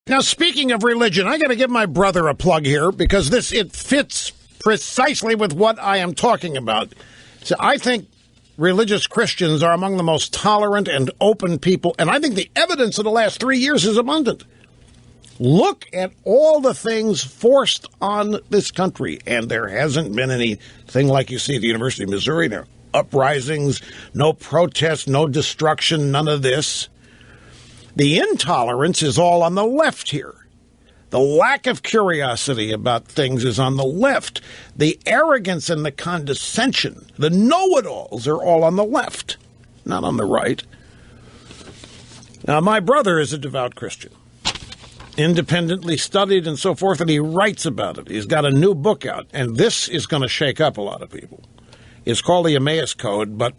Now, speaking of religion, I got to give my brother a plug here because it fits precisely with what I am talking about. So I think religious Christians are among the most tolerant and open people, and I think the evidence of the last 3 years is abundant. Look at all the things forced on this country, and there hasn't been anything like you see at the University of Missouri. There are uprisings, no protests, no destruction, none of this. The intolerance is all on the left here. The lack of curiosity about things is on the left. The arrogance and the condescension, the know-it-alls are all on the left, not on the right. Now, my brother is a devout Christian, independently studied and so forth, and he writes about it. He's got a new book out, and this is going to shake up a lot of people. It's called the Emmaus Code, but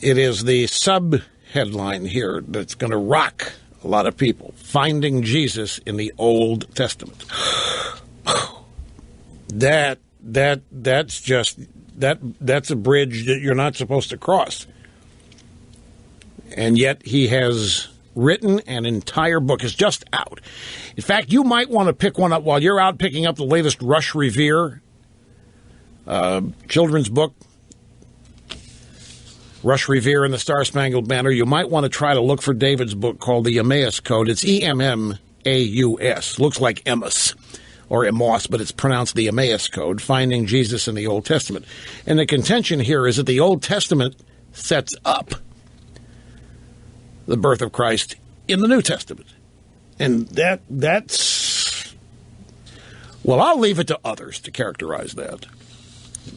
it is the sub-headline here that's going to rock a lot of people. Finding Jesus in the Old Testament. That's a bridge that you're not supposed to cross. And yet he has written an entire book. It's just out. In fact, you might want to pick one up while you're out picking up the latest Rush Revere children's book. Rush Revere and the Star-Spangled Banner. You might want to try to look for David's book called the Emmaus Code. It's E-M-M-A-U-S. Looks like Emmaus or Emmaus, but it's pronounced the Emmaus Code, Finding Jesus in the Old Testament. And the contention here is that the Old Testament sets up the birth of Christ in the New Testament. And that's... Well, I'll leave it to others to characterize that.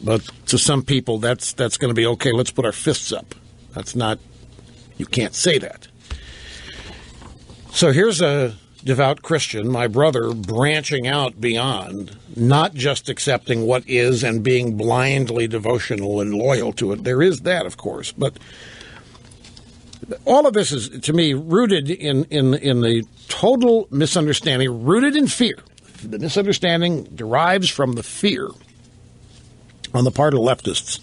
But to some people, that's going to be, okay, let's put our fists up. That's not, you can't say that. So here's a devout Christian, my brother, branching out beyond, not just accepting what is and being blindly devotional and loyal to it. There is that, of course. But all of this is, to me, rooted in the total misunderstanding, rooted in fear. The misunderstanding derives from the fear on the part of leftists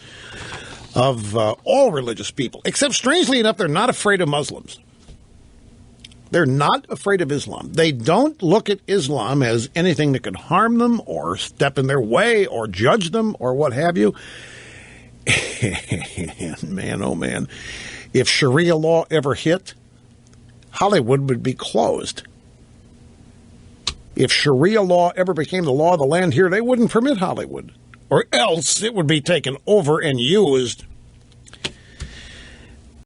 of all religious people, except, strangely enough, they're not afraid of Muslims. They're not afraid of Islam. They don't look at Islam as anything that could harm them or step in their way or judge them or what have you. And man, oh man, if Sharia law ever hit, Hollywood would be closed. If Sharia law ever became the law of the land here, they wouldn't permit Hollywood. Or else it would be taken over and used